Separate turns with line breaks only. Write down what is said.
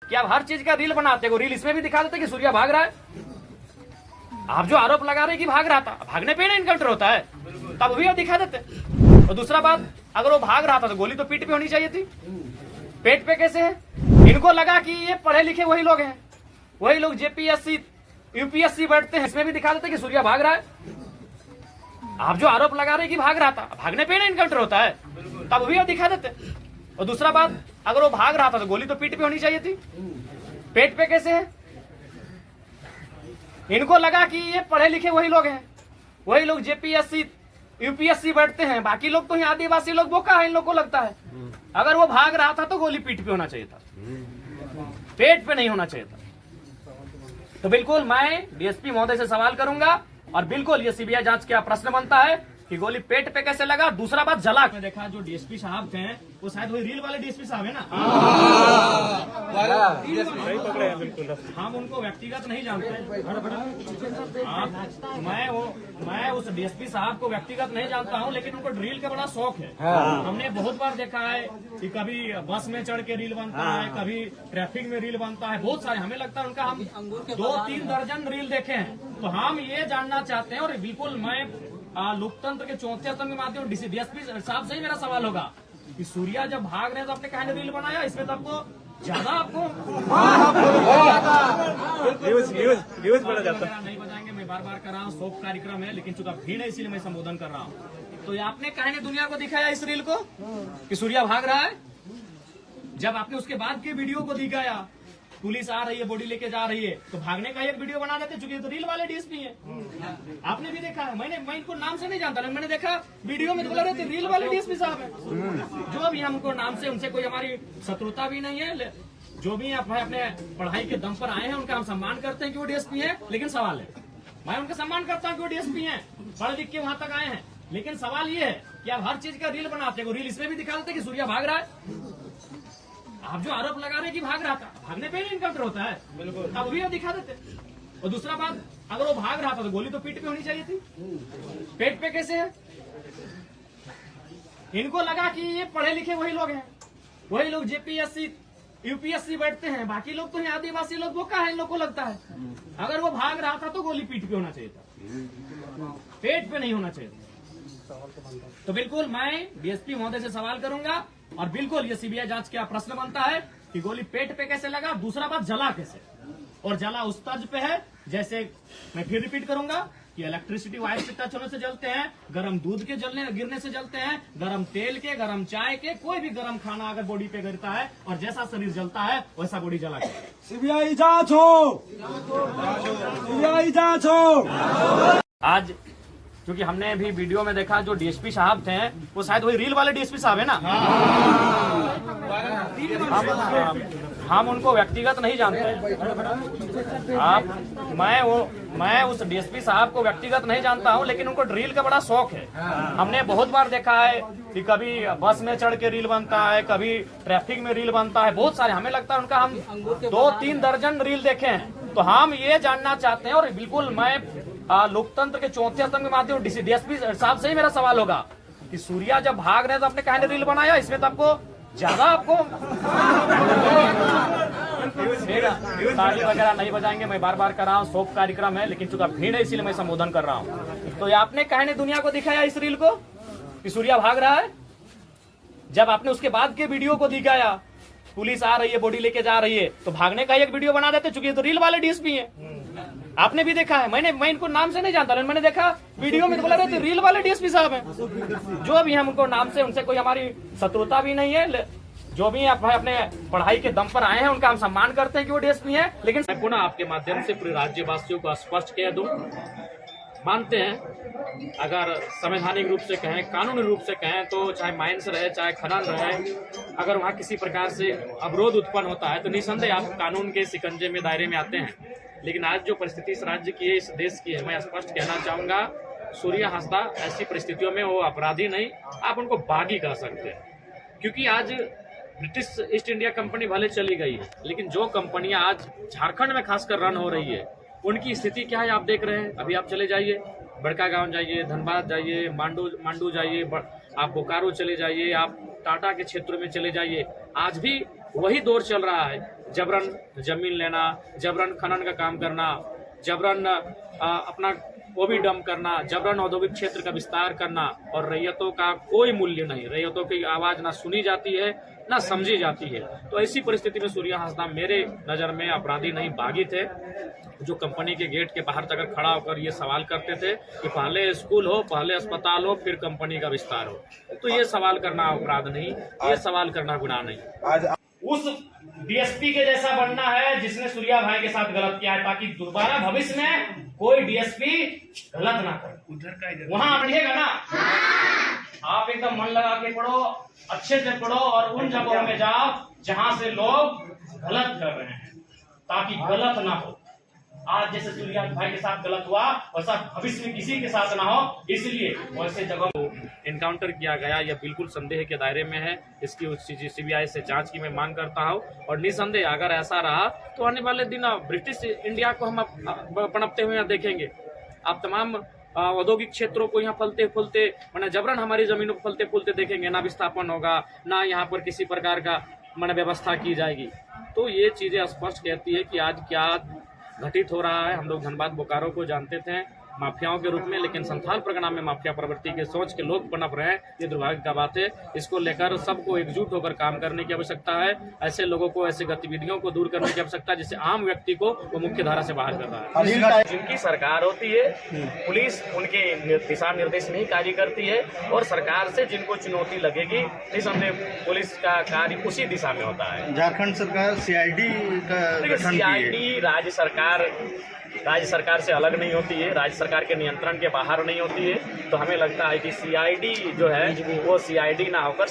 कि आप हर चीज का रील बनाते हो, रील इसमें भी दिखा देते कि सूर्या भाग रहा है। आप जो आरोप लगा रहे कि भाग रहा था, भागने पे ना इनकाउंटर होता है, तब भी आप दिखा देते। और दूसरा बात, अगर वो भाग रहा था तो गोली तो पीठ पे होनी चाहिए थी, पेट पे कैसे है? इनको लगा कि ये पढ़े लिखे वही लोग हैं, वही लोग जेपीएससी यूपीएससी बैठते हैं, इसमें भी दिखा देते कि सूर्या भाग रहा है। आप जो आरोप लगा रहे कि भाग रहा था, भागने पे ना इनकाउंटर होता है, तब भी आप दिखा देते। और दूसरा बात, अगर वो भाग रहा था तो गोली तो पीठ पे होनी चाहिए थी, पेट पे कैसे है? इनको लगा कि ये पढ़े लिखे वही लोग हैं, वही लोग जेपीएससी यूपीएससी बैठते हैं, बाकी लोग तो यहाँ आदिवासी लोग बोका है, इन लोग को लगता है। अगर वो भाग रहा था तो गोली पीठ पे होना चाहिए था, पेट पे नहीं होना चाहिए था। तो बिल्कुल मैं डीएसपी महोदय से सवाल करूंगा और बिल्कुल ये सीबीआई जांच का प्रश्न बनता है कि गोली पेट पे कैसे लगा। दूसरा बात, जला में देखा जो डीएसपी साहब थे वो शायद वही रील वाले डीएसपी साहब है ना। हम उनको व्यक्तिगत नहीं जानते। मैं उस डीएसपी साहब को व्यक्तिगत नहीं जानता हूं, लेकिन उनको रील का बड़ा शौक है। हमने बहुत बार देखा है कि कभी बस में चढ़ के रील बनता है, कभी ट्रैफिक में रील बनता है, बहुत सारे। हमें लगता है उनका हम 2-3 दर्जन रील देखे हैं। तो हम ये जानना चाहते हैं, और बिल्कुल मैं लोकतंत्र के चौथे स्तंभ के माध्यम डीएसपी साहब से ही मेरा सवाल होगा कि सूर्या जब भाग रहे हैं तो आपने कहा रील बनाया, इसमें तो आपको ज्यादा आपको न्यूज बढ़ा जाता है। नहीं बजाएंगे, मैं बार बार कर रहा हूँ, शोक कार्यक्रम है, लेकिन चूंकि भीड़ है इसीलिए मैं संबोधन कर रहा हूँ। तो ये आपने कहने दुनिया को दिखाया इस रील को कि सूर्या भाग रहा है। जब आपने उसके बाद के वीडियो को दिखाया, पुलिस आ रही है, बॉडी लेके जा रही है, तो भागने का एक वीडियो बना देते, चूंकि तो रील वाले डीएसपी है। आपने भी देखा है, मैं इनको नाम से नहीं जानता, लेकिन मैंने देखा वीडियो में बोला रहते रील वाले डीएसपी साहब है। जो भी हमको नाम से उनसे कोई हमारी शत्रुता भी नहीं है, जो भी अपने पढ़ाई के दम पर आए हैं उनका हम सम्मान करते हैं कि वो डीएसपी है। लेकिन सवाल है, मैं उनका सम्मान करता हूँ कि वो डीएसपी है, पढ़ लिख के वहां तक आए हैं। लेकिन सवाल ये है कि आप हर चीज का रील बनाते हो, रील इसमें भी दिखा देते कि सूर्या भाग रहा है। आप जो आरोप लगा रहे कि भाग रहा था, भागने पे ही इनकाउंटर होता है, तब भी आप दिखा देते। और दूसरा बात, अगर वो भाग रहा था तो गोली तो पीठ पे होनी चाहिए थी, पेट पे कैसे है? इनको लगा कि ये पढ़े लिखे वही लोग हैं, वही लोग जेपीएससी यूपीएससी बैठते हैं, बाकी लोग तो यहाँ आदिवासी लोग बोका है, इन लोग को लगता है। अगर वो भाग रहा था तो गोली पीठ पे होना चाहिए था, पेट पे नहीं होना चाहिए था। तो बिल्कुल मैं डीएसपी महोदय से सवाल करूंगा और बिल्कुल ये सीबीआई जांच का प्रश्न बनता है कि गोली पेट पे कैसे लगा। दूसरा बात, जला कैसे? और जला उस तर्ज पे है जैसे, मैं फिर रिपीट करूंगा कि इलेक्ट्रिसिटी वायर के टच होने से जलते हैं, गर्म दूध के गिरने से जलते हैं, गर्म तेल के, गर्म चाय के, कोई भी गर्म खाना अगर बॉडी पे गिरता है और जैसा शरीर जलता है वैसा बॉडी जला के।
सीबीआई जांच हो, सीबीआई जांच हो।
आज क्योंकि हमने भी वीडियो में देखा जो डीएसपी साहब थे वो शायद वही रील वाले डीएसपी साहब है ना। हम उनको व्यक्तिगत नहीं जानते। मैं उस डीएसपी साहब को व्यक्तिगत नहीं जानता हूं, लेकिन उनको रील का बड़ा शौक है। हमने बहुत बार देखा है कि कभी बस में चढ़ के रील बनता है, कभी ट्रैफिक में रील बनता है, बहुत सारे। हमें लगता है उनका हम 2-3 दर्जन रील देखे हैं। तो हम ये जानना चाहते हैं, और बिल्कुल मैं लोकतंत्र के चौथे स्तंभ के माध्यम डीएसपी साहब से ही मेरा सवाल होगा कि सूर्या जब भाग रहे हैं तो आपने कहा रील बनाया, इसमें तो आपको ज्यादा ताली वगैरह नहीं बजाएंगे, मैं बार बार कर रहा हूँ, शोक कार्यक्रम है, लेकिन चूंकि भीड़ है इसीलिए मैं संबोधन कर रहा हूँ। तो आपने कहने दुनिया को दिखाया इस रील को कि सूर्या भाग रहा है। जब आपने उसके बाद के वीडियो को दिखाया, पुलिस आ रही है, बॉडी लेके जा रही है, तो भागने का एक वीडियो बना देते, चूंकि तो रील वाले डीएसपी है। आपने भी देखा है, मैं इनको नाम से नहीं जानता, लेकिन मैंने देखा वीडियो में बोला रहते रील वाले डीएसपी साहब हैं। जो भी हम उनको नाम से उनसे कोई हमारी शत्रुता भी नहीं है, जो भी अपने पढ़ाई के दम पर आए हैं उनका हम सम्मान करते हैं कि वो डीएसपी है। लेकिन मैं पुनः आपके माध्यम से पूरे राज्यवासियों को स्पष्ट कह दूं, मानते हैं अगर संवैधानिक रूप से कहें, कानूनी रूप से कहें, तो चाहे माइंस रहे चाहे खनन रहे, अगर वहाँ किसी प्रकार से अवरोध उत्पन्न होता है तो निसंदेह आप कानून के शिकंजे में, दायरे में आते हैं। लेकिन आज जो परिस्थिति इस राज्य की है, इस देश की है, मैं स्पष्ट कहना चाहूंगा, सूर्या हांसदा ऐसी परिस्थितियों में वो अपराधी नहीं, आप उनको बागी कह सकते हैं। क्योंकि आज ब्रिटिश ईस्ट इंडिया कंपनी भले चली गई है, लेकिन जो कंपनियां आज झारखंड में खासकर रन हो रही है, उनकी स्थिति क्या है आप देख रहे हैं। अभी आप चले जाइए, बड़का गांव जाइए, धनबाद जाइए, मांडू जाइए, आप बोकारो चले जाइए, आप टाटा के क्षेत्रों में चले जाइए, आज भी वही दौर चल रहा है जबरन जमीन लेना, जबरन खनन का काम करना, जबरन अपना वो भी डंप करना, जबरन औद्योगिक क्षेत्र का विस्तार करना, और रैयतों का कोई मूल्य नहीं, रैयतों की आवाज ना सुनी जाती है ना समझी जाती है। तो ऐसी परिस्थिति में सूर्या हांसदा मेरे नज़र में अपराधी नहीं बागी थे, जो कंपनी के गेट के बाहर जाकर खड़ा होकर ये सवाल करते थे कि पहले स्कूल हो, पहले अस्पताल हो, फिर कंपनी का विस्तार हो। तो ये सवाल करना अपराध नहीं, ये सवाल करना गुनाह नहीं।
आज
उस डीएसपी के जैसा बनना है जिसने सूर्या भाई के साथ गलत किया है, ताकि दोबारा भविष्य में कोई डीएसपी गलत ना करे। वहां पढ़िएगा ना, आप एकदम मन लगा के पढ़ो, अच्छे से पढ़ो, और उन जगहों में जाओ जहां से लोग गलत कर रहे हैं, ताकि गलत ना हो। आज जैसे सूर्या भाई के साथ गलत हुआ, वैसा भविष्य में किसी के साथ ना हो, इसलिए वैसे जगह को इनकाउंटर किया गया, यह बिल्कुल संदेह के दायरे में है। इसकी सीबीआई से जांच की मैं मांग करता हूं, और निसंदेह अगर ऐसा रहा तो आने वाले दिन ब्रिटिश इंडिया को हम पनपते हुए देखेंगे। आप तमाम औद्योगिक क्षेत्रों को यहाँ फलते फूलते, मैंने जबरन हमारी जमीनों को फलते फूलते देखेंगे, ना विस्थापन होगा, ना यहाँ पर किसी प्रकार का मैंने व्यवस्था की जाएगी। तो ये चीजें स्पष्ट कहती है कि आज क्या घटित हो रहा है। हम लोग धनबाद बोकारो को जानते थे माफियाओं के रूप में, लेकिन संथाल परगना में माफिया प्रवृत्ति के सोच के लोग पनप रहे हैं, ये दुर्भाग्य का बात है। इसको लेकर सबको एकजुट होकर काम करने की आवश्यकता है। ऐसे लोगों को, ऐसे गतिविधियों को दूर करने की आवश्यकता है जिससे आम व्यक्ति को वो मुख्य धारा से बाहर कर रहा है। जिनकी सरकार होती है, पुलिस उनके दिशा निर्देश में ही कार्य करती है, और सरकार से जिनको चुनौती लगेगी, निसंदेह पुलिस का कार्य उसी दिशा में होता है।
झारखंड सरकार सीआईडी का गठन की है।
सीआईडी राज्य सरकार से अलग नहीं होती है, राज्य सरकार के नियंत्रण के बाहर नहीं होती है। तो हमें लगता है कि सीआईडी जो है वो सीआईडी ना होकर